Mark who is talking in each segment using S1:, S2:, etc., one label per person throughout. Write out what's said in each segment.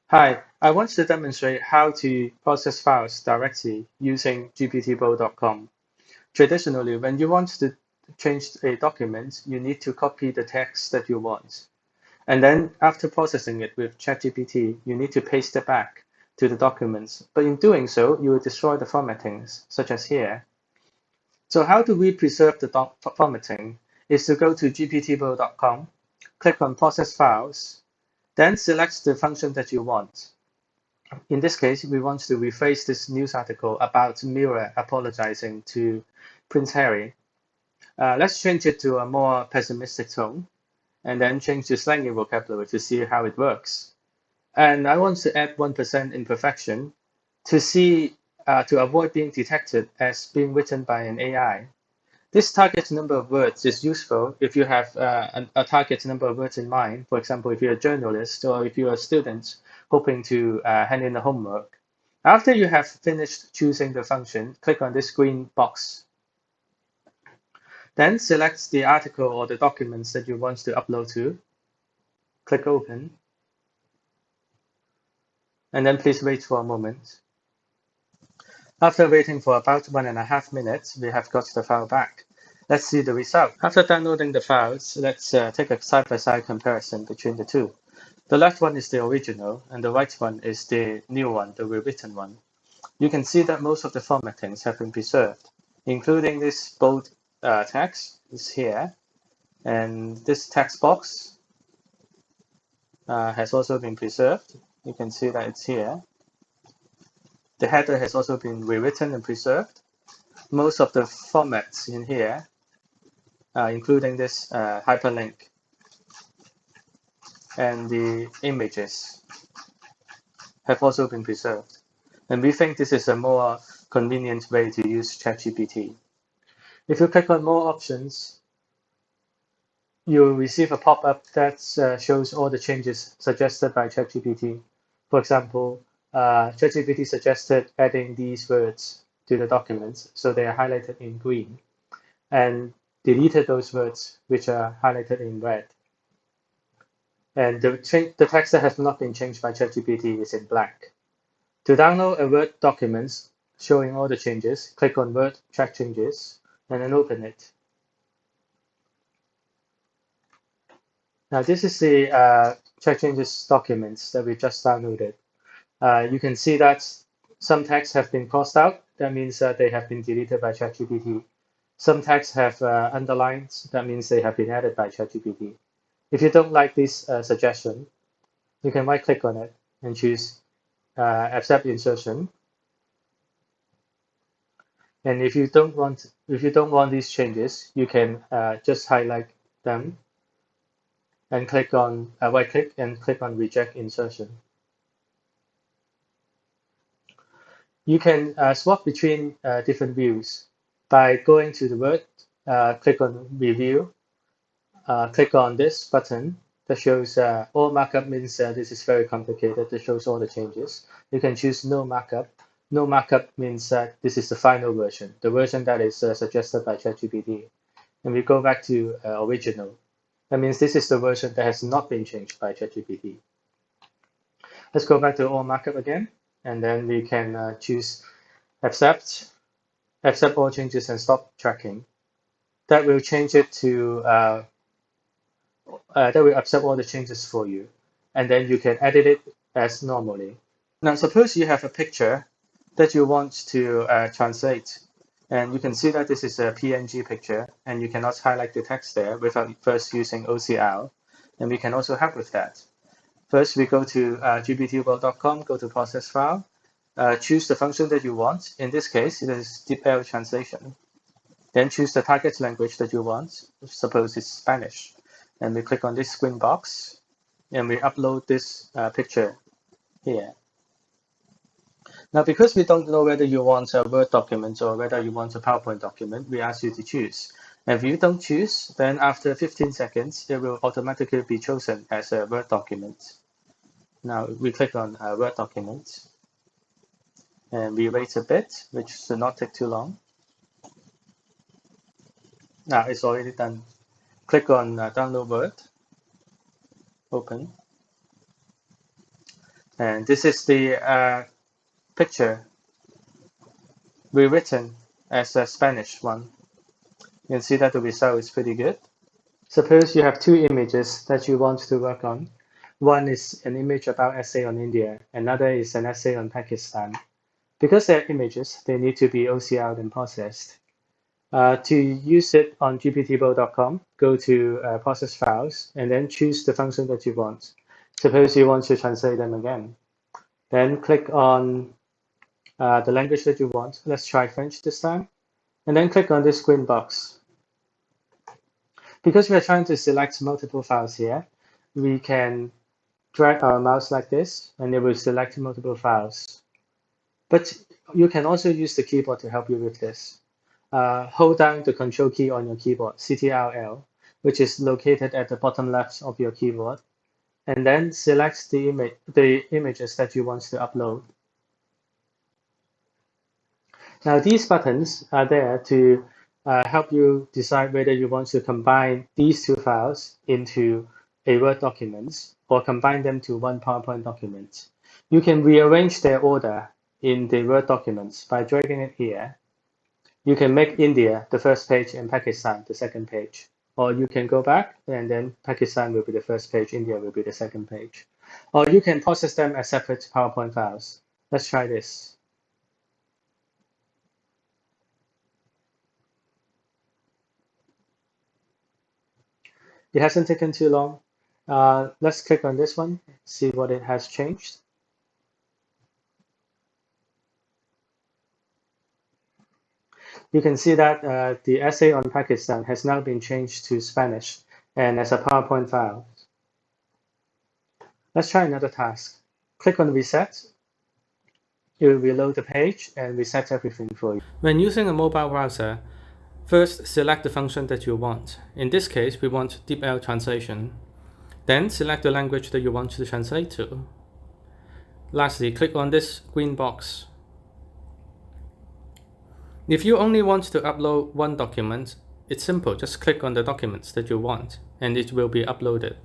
S1: Hi, I want to demonstrate how to process files directly using gptbo.com. Traditionally, when you want to change a document, you need to copy the text that you want. And then after processing it with ChatGPT, you need to paste it back to the documents. But in doing so, you will destroy the formattings, such as here. So how do we preserve the formatting? Is to go to gptbo.com, click on Process Files, then select the function that you want. In this case, we want to rephrase this news article about Mira apologizing to Prince Harry. Let's change it to a more pessimistic tone and then change the slangy vocabulary to see how it works. And I want to add 1% imperfection to to avoid being detected as being written by an AI. This target number of words is useful if you have a target number of words in mind. For example, if you're a journalist or if you're a student hoping to hand in the homework. After you have finished choosing the function, click on this green box. Then select the article or the documents that you want to upload to. Click Open. And then please wait for a moment. After waiting for about 1.5 minutes, we have got the file back. Let's see the result. After downloading the files, let's take a side-by-side comparison between the two. The left one is the original, and the right one is the new one, the rewritten one. You can see that most of the formattings have been preserved, including this bold text is here, and this text box has also been preserved. You can see that it's here. The header has also been rewritten and preserved. Most of the formats in here, including this hyperlink and the images, have also been preserved. And we think this is a more convenient way to use ChatGPT. If you click on More Options, you'll receive a pop-up that shows all the changes suggested by ChatGPT. For example, ChatGPT suggested adding these words to the documents, so they are highlighted in green, and deleted those words which are highlighted in red. And the text that has not been changed by ChatGPT is in black. To download a Word document showing all the changes, click on Word Track Changes, and then open it. Now this is the Track Changes documents that we just downloaded. You can see that some texts have been crossed out. That means that they have been deleted by ChatGPT. Some texts have underlines. That means they have been added by ChatGPT. If you don't like this suggestion, you can right-click on it and choose Accept Insertion. And if you don't want these changes, you can just highlight them and click on right-click and click on Reject Insertion. You can swap between different views by going to the Word, click on Review, click on this button that shows all markup means this is very complicated. That shows all the changes. You can choose no markup. No markup means that this is the final version, the version that is suggested by ChatGPT. And we go back to original. That means this is the version that has not been changed by ChatGPT. Let's go back to all markup again, and then we can choose accept all changes and stop tracking. That will change it to that will accept all the changes for you, and then you can edit it as normally. Now, suppose you have a picture that you want to translate, and you can see that this is a PNG picture, and you cannot highlight the text there without first using OCR, and we can also help with that. First, we go to gptworld.com, go to Process File, choose the function that you want. In this case, it is DeepL translation. Then choose the target language that you want. Suppose it's Spanish. And we click on this green box, and we upload this picture here. Now, because we don't know whether you want a Word document or whether you want a PowerPoint document, we ask you to choose. And if you don't choose, then after 15 seconds, it will automatically be chosen as a Word document. Now, we click on Word document, and we wait a bit, which should not take too long. Now, it's already done. Click on Download Word, open. And this is the picture rewritten as a Spanish one. You can see that the result is pretty good. Suppose you have two images that you want to work on. One is an image about essay on India, another is an essay on Pakistan. Because they're images, they need to be OCR'd and processed. To use it on gptbo.com, go to Process Files, and then choose the function that you want. Suppose you want to translate them again. Then click on the language that you want. Let's try French this time. And then click on this green box. Because we are trying to select multiple files here, we can drag our mouse like this, and it will select multiple files. But you can also use the keyboard to help you with this. Hold down the Control key on your keyboard, Ctrl, which is located at the bottom left of your keyboard, and then select the images that you want to upload. Now these buttons are there to help you decide whether you want to combine these two files into a Word document or combine them to one PowerPoint document. You can rearrange their order in the Word documents by dragging it here. You can make India the first page and Pakistan the second page. Or you can go back and then Pakistan will be the first page, India will be the second page. Or you can process them as separate PowerPoint files. Let's try this. It hasn't taken too long. Let's click on this one, see what it has changed. You can see that the essay on Pakistan has now been changed to Spanish and as a PowerPoint file. Let's try another task. Click on Reset. It will reload the page and reset everything for you. When using a mobile browser, first select the function that you want. In this case, we want DeepL translation. Then select the language that you want to translate to. Lastly, click on this green box. If you only want to upload one document, it's simple. Just click on the documents that you want and it will be uploaded.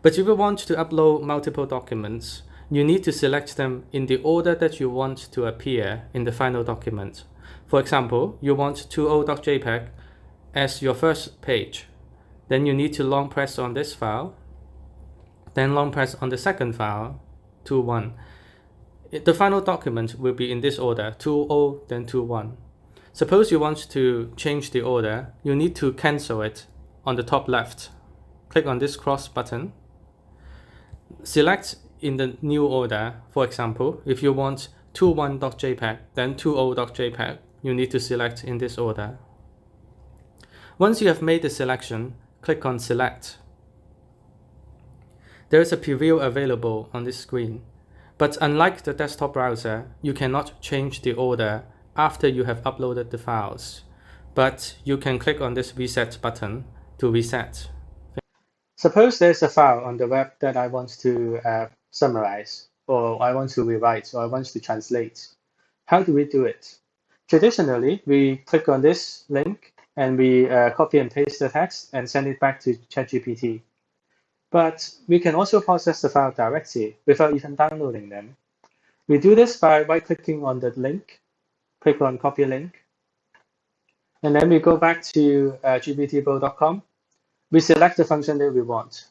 S1: But if you want to upload multiple documents, you need to select them in the order that you want to appear in the final document. For example, you want 20.jpg as your first page. Then you need to long press on this file, then long press on the second file, 2.1. The final document will be in this order, 2.0, then 2.1. Suppose you want to change the order, you need to cancel it on the top left. Click on this cross button. Select in the new order. For example, if you want 2.1.jpg, then 2.0.jpg, you need to select in this order. Once you have made the selection, click on Select. There is a preview available on this screen, but unlike the desktop browser, you cannot change the order after you have uploaded the files, but you can click on this Reset button to reset. Suppose there's a file on the web that I want to summarize, or I want to rewrite, or I want to translate. How do we do it? Traditionally, we click on this link and we copy and paste the text and send it back to ChatGPT. But we can also process the file directly without even downloading them. We do this by right-clicking on the link, click on Copy Link, and then we go back to gptbo.com. We select the function that we want.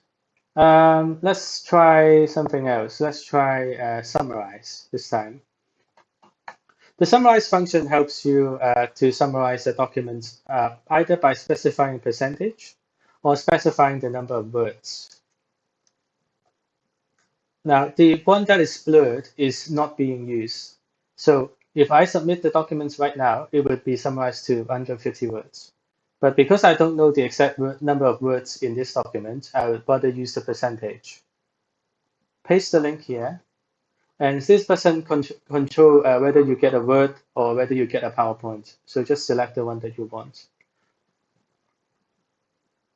S1: Let's try something else. Let's try Summarize this time. The Summarize function helps you to summarize a document either by specifying percentage or specifying the number of words. Now, the one that is blurred is not being used. So if I submit the documents right now, it would be summarized to 150 words. But because I don't know the exact number of words in this document, I would rather use the percentage. Paste the link here. And this doesn't control whether you get a Word or whether you get a PowerPoint. So just select the one that you want.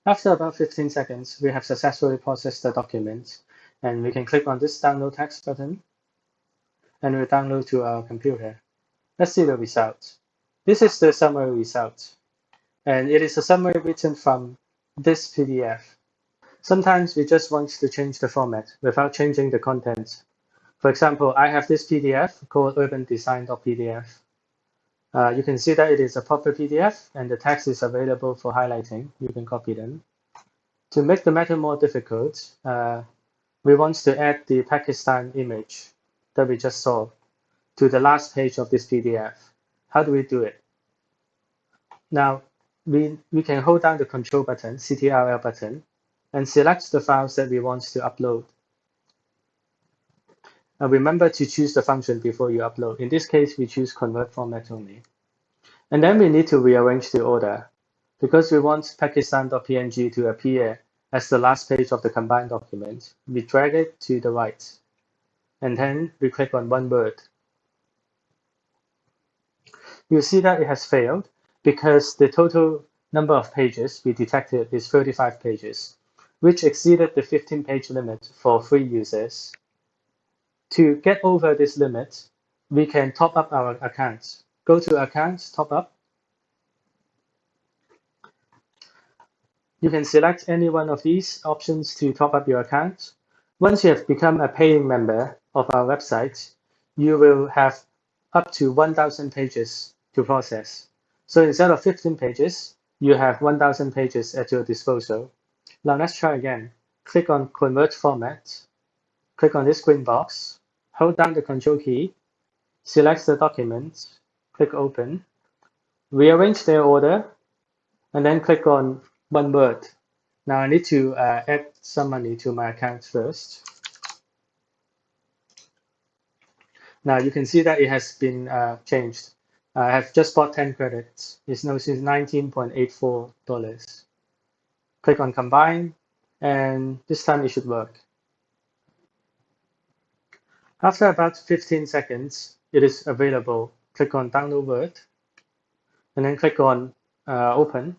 S1: After about 15 seconds, we have successfully processed the document. And we can click on this Download Text button, and we download to our computer. Let's see the result. This is the summary result, and it is a summary written from this PDF. Sometimes we just want to change the format without changing the content. For example, I have this PDF called urbandesign.pdf. You can see that it is a proper PDF and the text is available for highlighting. You can copy them. To make the matter more difficult, we want to add the Pakistan image that we just saw to the last page of this PDF. How do we do it? Now, we can hold down the Control button, Ctrl button, and select the files that we want to upload. Remember to choose the function before you upload. In this case, we choose Convert Format only. And then we need to rearrange the order. Because we want Pakistan.png to appear as the last page of the combined document, we drag it to the right. And then we click on one word. You'll see that it has failed because the total number of pages we detected is 35 pages, which exceeded the 15-page limit for free users. To get over this limit, we can top up our account. Go to Accounts, Top Up. You can select any one of these options to top up your account. Once you have become a paying member of our website, you will have up to 1,000 pages to process. So instead of 15 pages, you have 1,000 pages at your disposal. Now let's try again. Click on Convert Format. Click on this green box. Hold down the Control key. Select the document. Click Open. Rearrange their order. And then click on one word. Now I need to add some money to my account first. Now you can see that it has been changed. I have just bought 10 credits. It's now $19.84. Click on Combine, and this time it should work. After about 15 seconds, it is available. Click on Download Word, and then click on Open.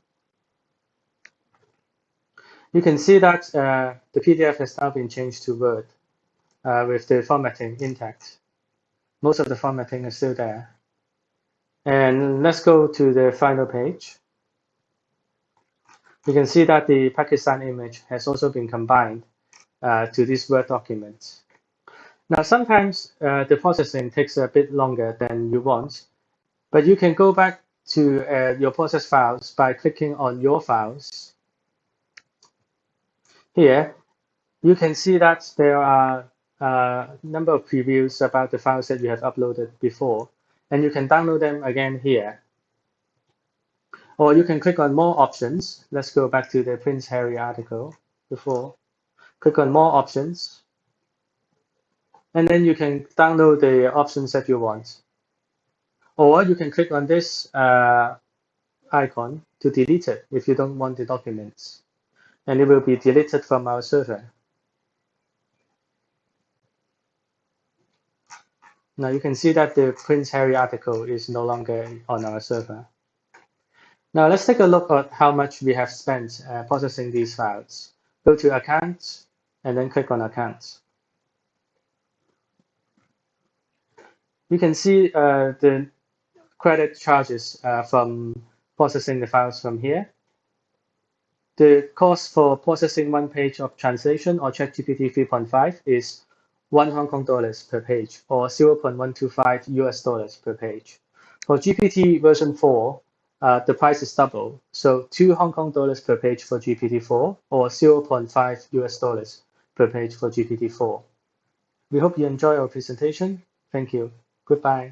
S1: You can see that the PDF has now been changed to Word with the formatting intact. Most of the formatting is still there. And let's go to the final page. You can see that the Pakistan image has also been combined to this Word document. Now, sometimes the processing takes a bit longer than you want, but you can go back to your process files by clicking on Your Files. Here, you can see that there are a number of previews about the files that you have uploaded before, and you can download them again here. Or you can click on More Options. Let's go back to the Prince Harry article before. Click on More Options. And then you can download the options that you want. Or you can click on this icon to delete it if you don't want the documents. And it will be deleted from our server. Now you can see that the Prince Harry article is no longer on our server. Now let's take a look at how much we have spent processing these files. Go to Accounts and then click on Accounts. You can see the credit charges from processing the files from here. The cost for processing one page of translation or ChatGPT 3.5 is $1 per page, or 0.125 US dollars per page. For GPT version 4, the price is double, so $2 per page for GPT-4, or 0.5 US dollars per page for GPT-4. We hope you enjoy our presentation. Thank you. Goodbye.